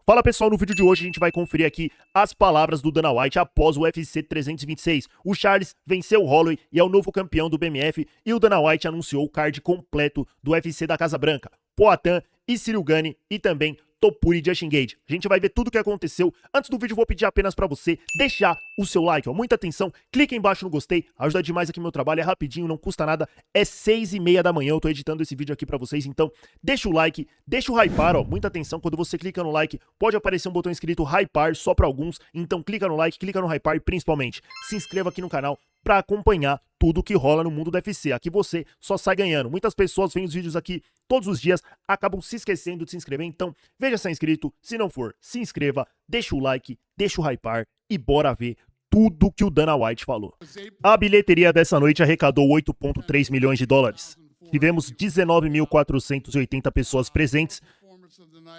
Fala pessoal, no vídeo de hoje a gente vai conferir aqui as palavras do Dana White após o UFC 326. O Charles venceu o Holloway e é o novo campeão do BMF e o Dana White anunciou o card completo do UFC da Casa Branca. Poatan e Ciryl Gane e também Topuria e Justin Gaethje. A gente vai ver tudo o que aconteceu. Antes do vídeo, vou pedir apenas pra você deixar o seu like, ó. Muita atenção, clica aí embaixo no gostei, ajuda demais aqui meu trabalho, é rapidinho, não custa nada, é 6h30 da manhã, eu tô editando esse vídeo aqui pra vocês, então deixa o like, deixa o hypar, ó. Muita atenção, quando você clica no like, pode aparecer um botão escrito hypar só pra alguns, então clica no like, clica no hypar e principalmente se inscreva aqui no canal pra acompanhar tudo que rola no mundo do UFC. Aqui você só sai ganhando. Muitas pessoas veem os vídeos aqui todos os dias, acabam se esquecendo de se inscrever, então veja se é inscrito, se não for, se inscreva, deixa o like, deixa o hypar e bora ver tudo que o Dana White falou. A bilheteria dessa noite arrecadou 8,3 milhões de dólares. Tivemos 19.480 pessoas presentes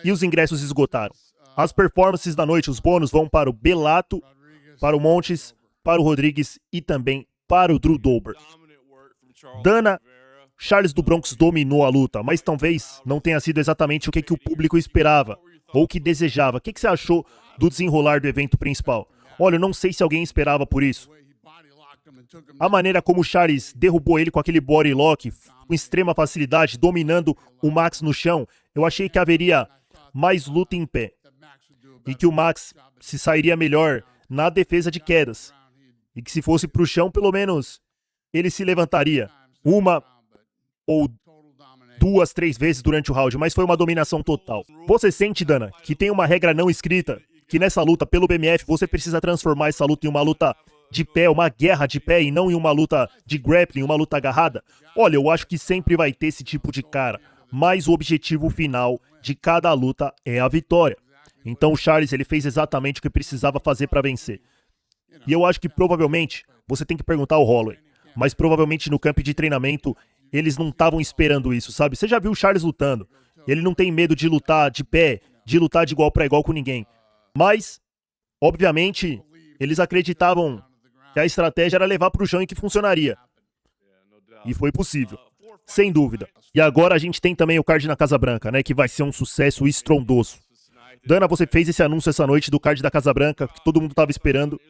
e os ingressos esgotaram. As performances da noite, os bônus vão para o Bellato, para o Montes, para o Rodrigues e também para o Drew Dober. Dana, Charles do Bronx dominou a luta, mas talvez não tenha sido exatamente o que o público esperava ou o que desejava. O que você achou do desenrolar do evento principal? Olha, eu não sei se alguém esperava por isso. A maneira como o Charles derrubou ele com aquele body lock, com extrema facilidade, dominando o Max no chão, eu achei que haveria mais luta em pé. E que o Max se sairia melhor na defesa de quedas. E que se fosse pro chão, pelo menos, ele se levantaria uma ou duas, três vezes durante o round, mas foi uma dominação total. Você sente, Dana, que tem uma regra não escrita, que nessa luta pelo BMF você precisa transformar essa luta em uma luta de pé, uma guerra de pé e não em uma luta de grappling, uma luta agarrada? Olha, eu acho que sempre vai ter esse tipo de cara, mas o objetivo final de cada luta é a vitória. Então o Charles, ele fez exatamente o que precisava fazer para vencer. E eu acho que provavelmente, você tem que perguntar ao Holloway, mas provavelmente no campo de treinamento eles não estavam esperando isso, sabe? Você já viu o Charles lutando, ele não tem medo de lutar de pé, de lutar de igual para igual com ninguém. Mas, obviamente, eles acreditavam que a estratégia era levar para o chão e que funcionaria. E foi possível, sem dúvida. E agora a gente tem também o card na Casa Branca, né, que vai ser um sucesso estrondoso. Dana, você fez esse anúncio essa noite do card da Casa Branca, que todo mundo estava esperando.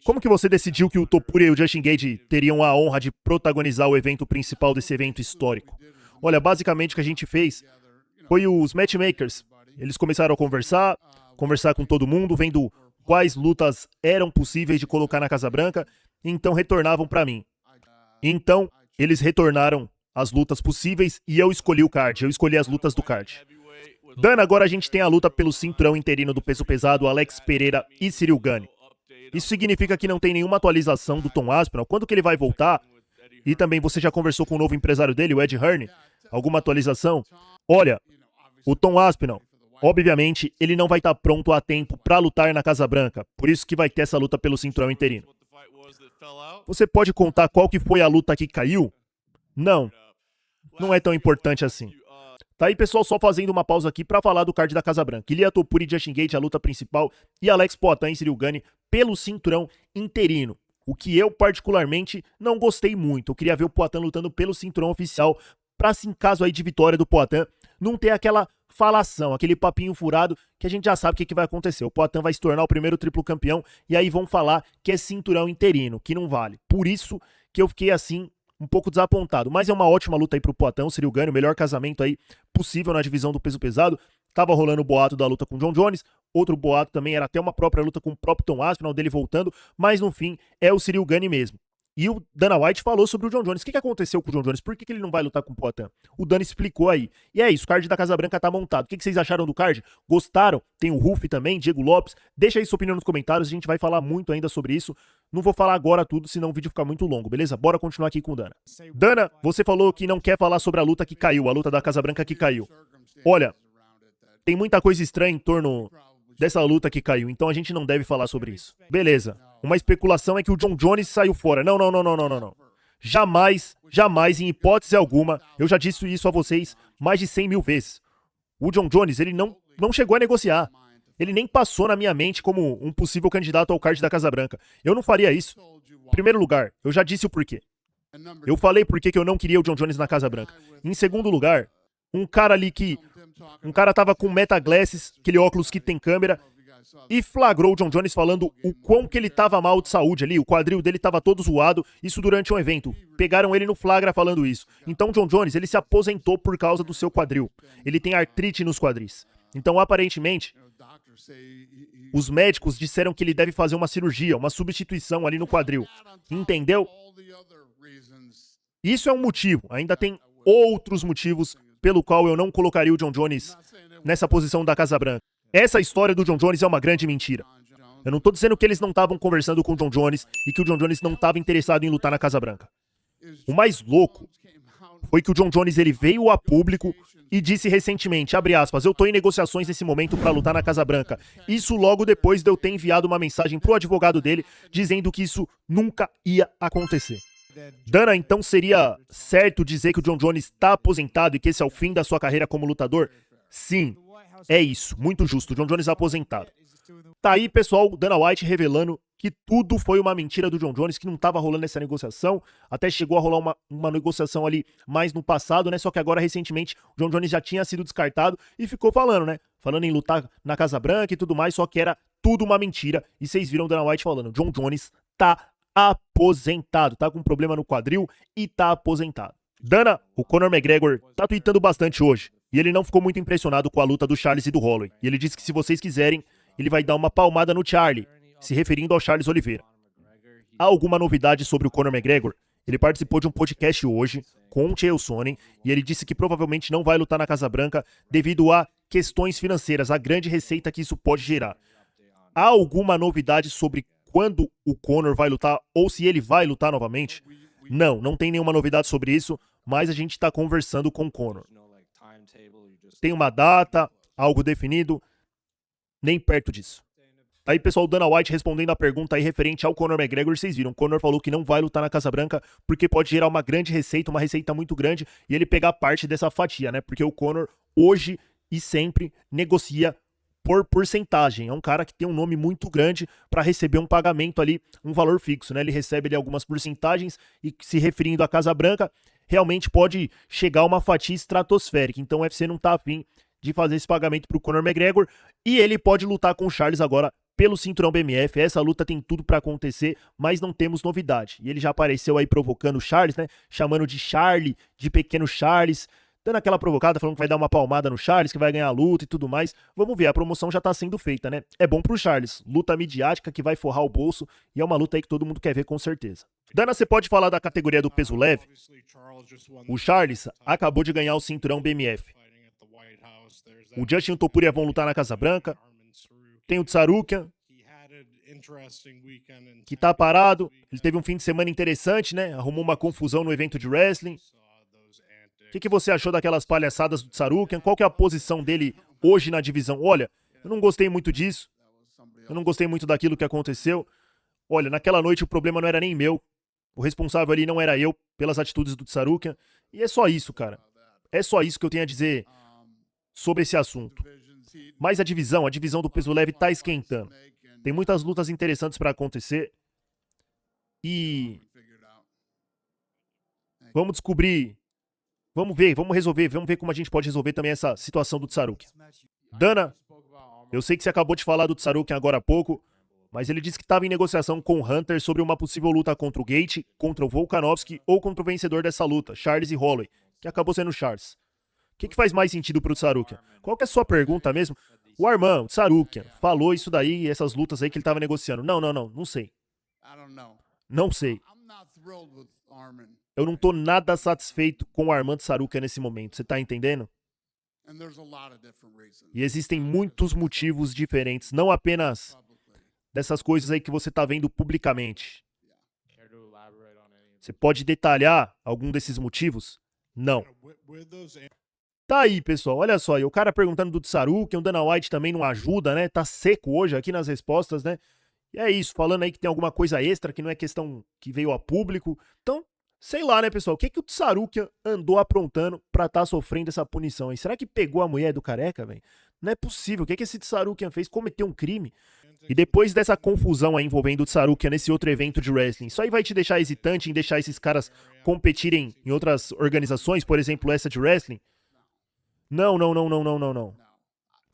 Como que você decidiu que o Topuria e o Justin Gaethje teriam a honra de protagonizar o evento principal desse evento histórico? Olha, basicamente o que a gente fez foi os matchmakers. Eles começaram a conversar com todo mundo, vendo quais lutas eram possíveis de colocar na Casa Branca, e então retornavam para mim. Então, eles retornaram as lutas possíveis e eu escolhi o card, eu escolhi as lutas do card. Dana, agora a gente tem a luta pelo cinturão interino do peso pesado, Alex Pereira e Ciryl Gane. Isso significa que não tem nenhuma atualização do Tom Aspinall, quando que ele vai voltar? E também você já conversou com o novo empresário dele, o Ed Hearn? Alguma atualização? Olha, o Tom Aspinall, obviamente, ele não vai estar pronto a tempo para lutar na Casa Branca, por isso que vai ter essa luta pelo cinturão interino. Você pode contar qual que foi a luta que caiu? Não, não é tão importante assim. Tá aí, pessoal, só fazendo uma pausa aqui pra falar do card da Casa Branca. Ilia Topuria e Justin Gaethje, a luta principal, e Alex Poatan e Ciryl Gane pelo cinturão interino. O que eu, particularmente, não gostei muito. Eu queria ver o Poatan lutando pelo cinturão oficial, pra, assim, caso aí de vitória do Poatan, não ter aquela falação, aquele papinho furado, que a gente já sabe o que vai acontecer. O Poatan vai se tornar o primeiro triplo campeão, e aí vão falar que é cinturão interino, que não vale. Por isso que eu fiquei, assim, um pouco desapontado, mas é uma ótima luta aí pro Poatan, o Ciryl Gane, o melhor casamento aí possível na divisão do peso pesado. Tava rolando o boato da luta com o John Jones, outro boato também era até uma própria luta com o próprio Tom Aspinall, dele voltando, mas no fim é o Ciryl Gane mesmo. E o Dana White falou sobre o John Jones. O que aconteceu com o John Jones? Por que ele não vai lutar com o Poatan? O Dana explicou aí. E é isso, o card da Casa Branca tá montado. O que vocês acharam do card? Gostaram? Tem o Ruff também, Diego Lopes. Deixa aí sua opinião nos comentários, a gente vai falar muito ainda sobre isso. Não vou falar agora tudo, senão o vídeo fica muito longo, beleza? Bora continuar aqui com o Dana. Dana, você falou que não quer falar sobre a luta que caiu, a luta da Casa Branca que caiu. Olha, tem muita coisa estranha em torno dessa luta que caiu, então a gente não deve falar sobre isso. Beleza. Uma especulação é que o John Jones saiu fora. Não. Jamais, em hipótese alguma, eu já disse isso a vocês mais de 100 mil vezes. O John Jones, ele não chegou a negociar. Ele nem passou na minha mente como um possível candidato ao card da Casa Branca. Eu não faria isso. Em primeiro lugar, eu já disse o porquê. Eu falei por que eu não queria o John Jones na Casa Branca. Em segundo lugar, um cara ali que Um cara tava com metaglasses, aquele óculos que tem câmera, e flagrou o John Jones falando o quão que ele tava mal de saúde ali, o quadril dele tava todo zoado, isso durante um evento. Pegaram ele no flagra falando isso. Então o John Jones, ele se aposentou por causa do seu quadril. Ele tem artrite nos quadris. Então, aparentemente, os médicos disseram que ele deve fazer uma cirurgia, uma substituição ali no quadril. Entendeu? Isso é um motivo. Ainda tem outros motivos pelo qual eu não colocaria o John Jones nessa posição da Casa Branca. Essa história do John Jones é uma grande mentira. Eu não tô dizendo que eles não estavam conversando com o John Jones e que o John Jones não estava interessado em lutar na Casa Branca. O mais louco foi que o John Jones ele veio a público e disse recentemente, abre aspas, eu tô em negociações nesse momento para lutar na Casa Branca. Isso logo depois de eu ter enviado uma mensagem pro advogado dele dizendo que isso nunca ia acontecer. Dana, então seria certo dizer que o John Jones está aposentado e que esse é o fim da sua carreira como lutador? Sim, é isso, muito justo, o John Jones aposentado. Tá aí, pessoal, Dana White revelando que tudo foi uma mentira do John Jones, que não tava rolando essa negociação, até chegou a rolar uma negociação ali mais no passado, né, só que agora, recentemente, o John Jones já tinha sido descartado e ficou falando, né, falando em lutar na Casa Branca e tudo mais, só que era tudo uma mentira, e vocês viram o Dana White falando, John Jones tá aposentado, tá com um problema no quadril e tá aposentado. Dana, o Conor McGregor tá tweetando bastante hoje, e ele não ficou muito impressionado com a luta do Charles e do Holloway, e ele disse que se vocês quiserem, ele vai dar uma palmada no Charlie, se referindo ao Charles Oliveira. Há alguma novidade sobre o Conor McGregor? Ele participou de um podcast hoje com o Chael Sonnen e ele disse que provavelmente não vai lutar na Casa Branca devido a questões financeiras, a grande receita que isso pode gerar. Há alguma novidade sobre quando o Conor vai lutar ou se ele vai lutar novamente? Não tem nenhuma novidade sobre isso, mas a gente está conversando com o Conor. Tem uma data, algo definido? Nem perto disso. Aí, pessoal, Dana White respondendo a pergunta aí referente ao Conor McGregor, vocês viram, o Conor falou que não vai lutar na Casa Branca porque pode gerar uma grande receita, uma receita muito grande, e ele pegar parte dessa fatia, né? Porque o Conor, hoje e sempre, negocia por porcentagem. É um cara que tem um nome muito grande para receber um pagamento ali, um valor fixo, né? Ele recebe ali algumas porcentagens e, se referindo à Casa Branca, realmente pode chegar a uma fatia estratosférica. Então o UFC não tá afim de fazer esse pagamento pro Conor McGregor e ele pode lutar com o Charles agora pelo cinturão BMF. Essa luta tem tudo pra acontecer, mas não temos novidade. E ele já apareceu aí provocando o Charles, né? Chamando de Charlie, de pequeno Charles, dando aquela provocada, falando que vai dar uma palmada no Charles, que vai ganhar a luta e tudo mais. Vamos ver, a promoção já tá sendo feita, né? É bom pro Charles, luta midiática que vai forrar o bolso e é uma luta aí que todo mundo quer ver com certeza. Dana, você pode falar da categoria do peso leve? O Charles acabou de ganhar o cinturão BMF. O Justin e o Topuria vão lutar na Casa Branca. Tem o Tsarukian, que tá parado. Ele teve um fim de semana interessante, né? Arrumou uma confusão no evento de wrestling. O que você achou daquelas palhaçadas do Tsarukian? Qual que é a posição dele hoje na divisão? Olha, eu não gostei muito disso. Eu não gostei muito daquilo que aconteceu. Olha, naquela noite o problema não era nem meu. O responsável ali não era eu pelas atitudes do Tsarukian. E é só isso, cara. É só isso que eu tenho a dizer sobre esse assunto. Mas a divisão do peso leve tá esquentando. Tem muitas lutas interessantes para acontecer. E vamos descobrir, vamos resolver, vamos ver como a gente pode resolver também essa situação do Tsarukian. Dana, eu sei que você acabou de falar do Tsarukian agora há pouco, mas ele disse que estava em negociação com o Hunter sobre uma possível luta contra o Gate, contra o Volkanovski ou contra o vencedor dessa luta, Charles e Holloway, que acabou sendo o Charles. O que faz mais sentido pro Tsarukian? Qual que é a sua pergunta mesmo? O Arman, o Tsarukian, falou isso daí, essas lutas aí que ele tava negociando. Não sei. Não sei. Eu não tô nada satisfeito com o Arman Tsarukian nesse momento, você tá entendendo? E existem muitos motivos diferentes, não apenas dessas coisas aí que você tá vendo publicamente. Você pode detalhar algum desses motivos? Não. Tá aí, pessoal, olha só, e o cara perguntando do Tsarukian, o Dana White também não ajuda, né? Tá seco hoje aqui nas respostas, né? E é isso, falando aí que tem alguma coisa extra, que não é questão que veio a público. Então, sei lá, né, pessoal, o que o Tsarukian andou aprontando pra tá sofrendo essa punição aí? Será que pegou a mulher do careca, velho? Não é possível, o que esse Tsarukian fez? Cometeu um crime? E depois dessa confusão aí envolvendo o Tsarukian nesse outro evento de wrestling, isso aí vai te deixar hesitante em deixar esses caras competirem em outras organizações, por exemplo, essa de wrestling? Não, não, não, não, não, não, não.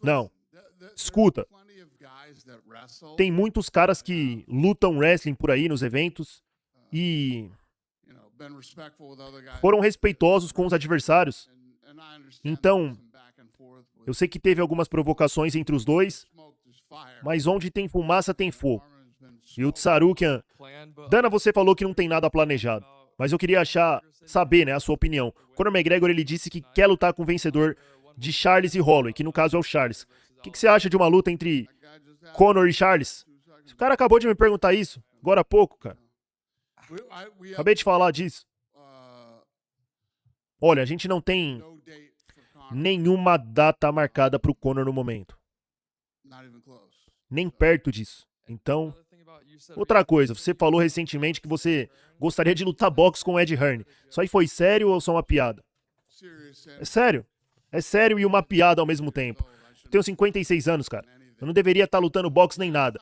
Não. Escuta. Tem muitos caras que lutam wrestling por aí nos eventos e foram respeitosos com os adversários. Então, eu sei que teve algumas provocações entre os dois, mas onde tem fumaça tem fogo. E o Tsarukian... Dana, você falou que não tem nada planejado, mas eu queria saber, né, a sua opinião. Conor McGregor, ele disse que quer lutar com o vencedor de Charles e Holloway, que no caso é o Charles. O que você acha de uma luta entre Conor e Charles? O cara acabou de me perguntar isso, agora há pouco, cara. Acabei de falar disso. Olha, a gente não tem nenhuma data marcada pro Conor no momento. Nem perto disso. Então, outra coisa, você falou recentemente que você gostaria de lutar boxe com o Ed Hearn. Isso aí foi sério ou só uma piada? É sério. É sério e uma piada ao mesmo tempo. Eu tenho 56 anos, cara. Eu não deveria estar lutando boxe nem nada.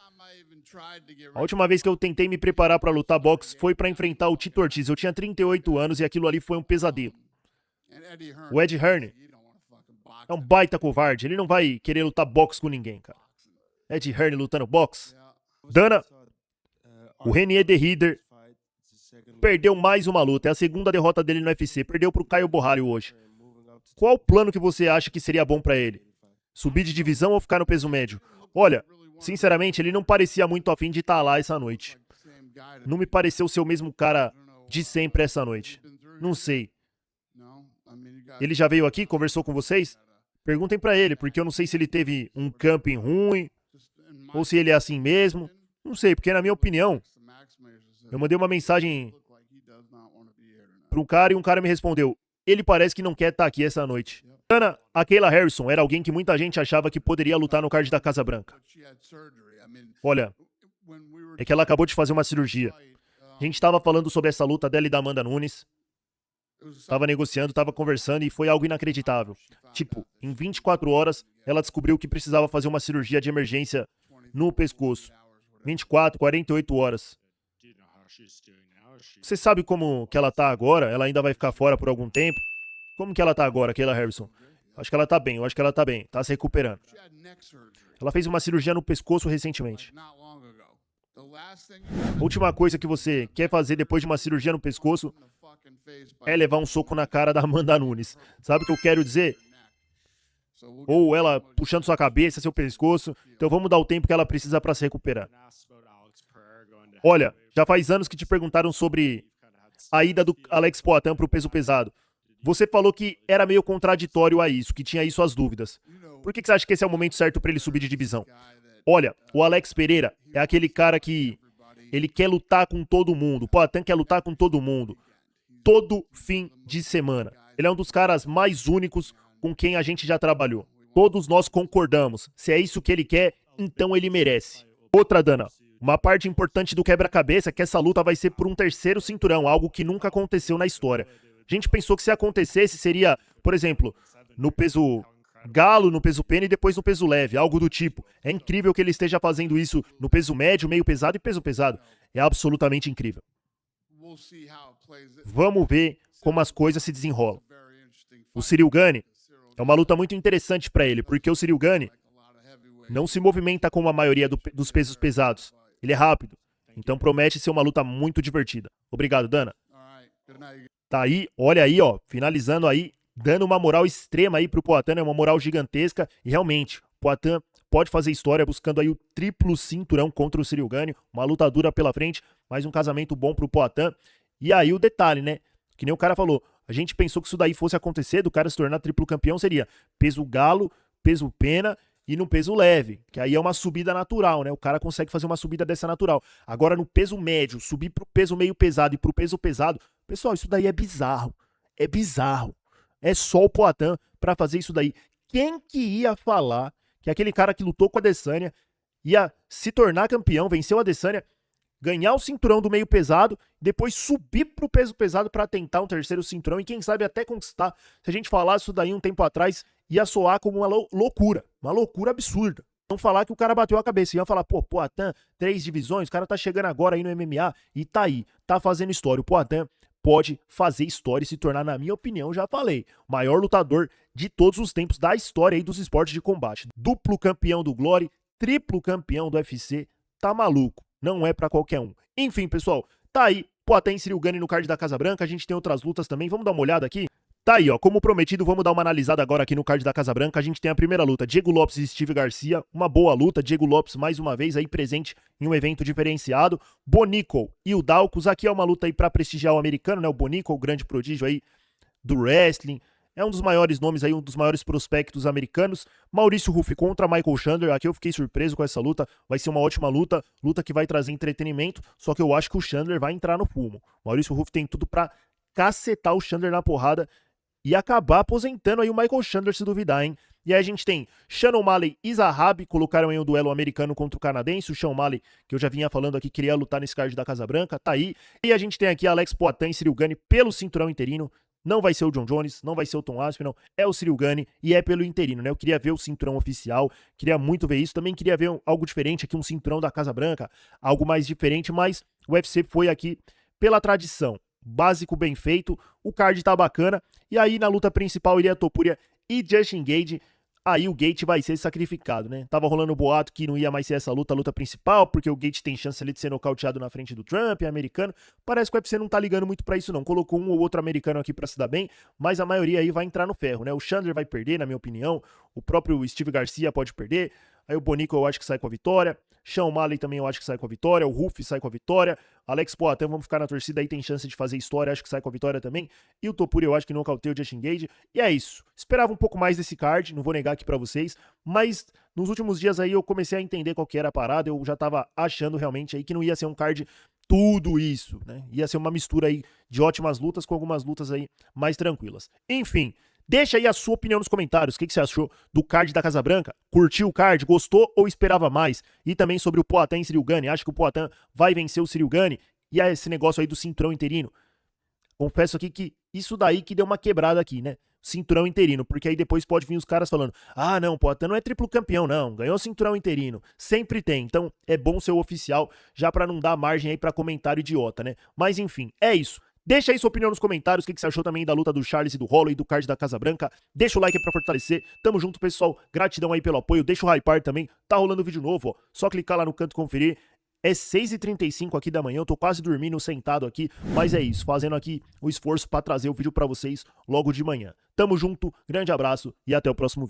A última vez que eu tentei me preparar pra lutar boxe foi pra enfrentar o Tito Ortiz. Eu tinha 38 anos e aquilo ali foi um pesadelo. O Ed Hearn é um baita covarde. Ele não vai querer lutar boxe com ninguém, cara. Ed Hearn lutando boxe. Dana, o Renier de Ridder perdeu mais uma luta. É a segunda derrota dele no UFC. Perdeu pro Caio Borralho hoje. Qual o plano que você acha que seria bom pra ele? Subir de divisão ou ficar no peso médio? Olha, sinceramente, ele não parecia muito afim de estar lá essa noite. Não me pareceu ser o mesmo cara de sempre essa noite. Não sei. Ele já veio aqui, conversou com vocês? Perguntem pra ele, porque eu não sei se ele teve um camping ruim, ou se ele é assim mesmo. Não sei, porque na minha opinião, eu mandei uma mensagem para um cara e um cara me respondeu. Ele parece que não quer estar aqui essa noite. Ana, a Kayla Harrison era alguém que muita gente achava que poderia lutar no card da Casa Branca. Olha, é que ela acabou de fazer uma cirurgia. A gente estava falando sobre essa luta dela e da Amanda Nunes. Tava negociando, tava conversando e foi algo inacreditável. Tipo, em 24 horas, ela descobriu que precisava fazer uma cirurgia de emergência no pescoço. 24, 48 horas. Você sabe como que ela tá agora? Ela ainda vai ficar fora por algum tempo? Como que ela tá agora, Kayla Harrison? Acho que ela tá bem, eu acho que ela tá bem. Tá se recuperando. Ela fez uma cirurgia no pescoço recentemente. A última coisa que você quer fazer depois de uma cirurgia no pescoço é levar um soco na cara da Amanda Nunes. Sabe o que eu quero dizer? Ou ela puxando sua cabeça, seu pescoço. Então vamos dar o tempo que ela precisa pra se recuperar. Olha, já faz anos que te perguntaram sobre a ida do Alex Poatan pro peso pesado. Você falou que era meio contraditório a isso, que tinha aí suas dúvidas. Por que você acha que esse é o momento certo pra ele subir de divisão? Olha, o Alex Pereira é aquele cara que ele quer lutar com todo mundo. O Poatan quer lutar com todo mundo. Todo fim de semana. Ele é um dos caras mais únicos com quem a gente já trabalhou. Todos nós concordamos. Se é isso que ele quer, então ele merece. Outra, Dana. Uma parte importante do quebra-cabeça é que essa luta vai ser por um terceiro cinturão, algo que nunca aconteceu na história. A gente pensou que se acontecesse seria, por exemplo, no peso galo, no peso pena e depois no peso leve, algo do tipo. É incrível que ele esteja fazendo isso no peso médio, meio pesado e peso pesado. É absolutamente incrível. Vamos ver como as coisas se desenrolam. O Ciryl Gane é uma luta muito interessante para ele, porque o Ciryl Gane não se movimenta como a maioria dos pesos pesados. Ele é rápido, então promete ser uma luta muito divertida. Obrigado, Dana. Tá aí, olha aí, ó, finalizando aí, dando uma moral extrema aí pro Poatan, é uma moral gigantesca, e realmente, Poatan pode fazer história buscando aí o triplo cinturão contra o Ciryl Gane, uma luta dura pela frente, mais um casamento bom pro Poatan. E aí o detalhe, né, que nem o cara falou, a gente pensou que isso daí fosse acontecer, do cara se tornar triplo campeão, seria peso galo, peso pena e no peso leve, que aí é uma subida natural, né? O cara consegue fazer uma subida dessa natural. Agora no peso médio, subir pro peso meio pesado e pro peso pesado, pessoal, isso daí é bizarro. É bizarro. É só o Poatan pra fazer isso daí. Quem que ia falar que aquele cara que lutou com a Adesanya ia se tornar campeão, venceu a Adesanya, ganhar o cinturão do meio pesado, depois subir pro peso pesado pra tentar um terceiro cinturão e quem sabe até conquistar. Se a gente falasse isso daí um tempo atrás, ia soar como uma loucura absurda. Não falar que o cara bateu a cabeça, ia falar, pô, Poatan, 3 divisões, o cara tá chegando agora aí no MMA e tá aí, tá fazendo história. O Poatan pode fazer história e se tornar, na minha opinião, já falei, o maior lutador de todos os tempos da história aí dos esportes de combate. Duplo campeão do Glory, triplo campeão do UFC, tá maluco, não é pra qualquer um. Enfim, pessoal, tá aí, Poatan e Ciryl Gane no card da Casa Branca, a gente tem outras lutas também, vamos dar uma olhada aqui? Tá aí, ó, como prometido, vamos dar uma analisada agora aqui no card da Casa Branca. A gente tem a primeira luta, Diego Lopes e Steve Garcia, uma boa luta, Diego Lopes mais uma vez aí presente em um evento diferenciado. Bonico e o Daukaus, aqui é uma luta aí pra prestigiar o americano, né, o Bonico, o grande prodígio aí do wrestling, é um dos maiores nomes aí, um dos maiores prospectos americanos. Maurício Ruff contra Michael Chandler, aqui eu fiquei surpreso com essa luta, vai ser uma ótima luta, luta que vai trazer entretenimento, só que eu acho que o Chandler vai entrar no fumo. Maurício Ruff tem tudo pra cacetar o Chandler na porrada, e acabar aposentando aí o Michael Chandler, se duvidar, hein? E aí a gente tem Sean O'Malley e Zahabi, colocaram aí um duelo americano contra o canadense. O Sean O'Malley, que eu já vinha falando aqui, queria lutar nesse card da Casa Branca, tá aí. E a gente tem aqui Alex Poatan e Ciryl Gane pelo cinturão interino. Não vai ser o John Jones, não vai ser o Tom Aspinall, é o Ciryl Gane e é pelo interino, né? Eu queria ver o cinturão oficial, queria muito ver isso. Também queria ver algo diferente aqui, um cinturão da Casa Branca, algo mais diferente, mas o UFC foi aqui pela tradição. Básico, bem feito, o card tá bacana, e aí na luta principal Ilia Topuria e Justin Gage, aí o Gate vai ser sacrificado, né? Tava rolando o boato que não ia mais ser essa luta, a luta principal, porque o Gate tem chance ali de ser nocauteado na frente do Trump, é americano. Parece que o UFC não tá ligando muito pra isso não, colocou um ou outro americano aqui pra se dar bem, mas a maioria aí vai entrar no ferro, né? O Chandler vai perder, na minha opinião, o próprio Steve Garcia pode perder, aí o Bonico eu acho que sai com a vitória, Sean O'Malley também eu acho que sai com a vitória, o Ruff sai com a vitória, Alex Poatan, vamos ficar na torcida aí, tem chance de fazer história, acho que sai com a vitória também, e o Topuria eu acho que nocauteia o Justin Gage, e é isso. Esperava um pouco mais desse card, não vou negar aqui pra vocês, mas nos últimos dias aí eu comecei a entender qual que era a parada, eu já tava achando realmente aí que não ia ser um card tudo isso, né? Ia ser uma mistura aí de ótimas lutas com algumas lutas aí mais tranquilas. Enfim, deixa aí a sua opinião nos comentários. O que você achou do card da Casa Branca? Curtiu o card? Gostou ou esperava mais? E também sobre o Poatan e Ciryl Gane. Acha que o Poatan vai vencer o Ciryl Gane? E aí esse negócio aí do cinturão interino? Confesso aqui que isso daí que deu uma quebrada aqui, né? Cinturão interino, porque aí depois pode vir os caras falando: ah, não, Poatan não é triplo campeão, não, ganhou cinturão interino. Sempre tem, então é bom ser o oficial, já pra não dar margem aí pra comentário idiota, né? Mas enfim, é isso. Deixa aí sua opinião nos comentários, o que você achou também da luta do Charles e do Holloway, do card da Casa Branca. Deixa o like aí pra fortalecer. Tamo junto, pessoal. Gratidão aí pelo apoio. Deixa o hypar também. Tá rolando vídeo novo, ó. Só clicar lá no canto e conferir. É 6h35 aqui da manhã, eu tô quase dormindo sentado aqui, mas é isso, fazendo aqui o esforço pra trazer o vídeo pra vocês logo de manhã. Tamo junto, grande abraço e até o próximo vídeo.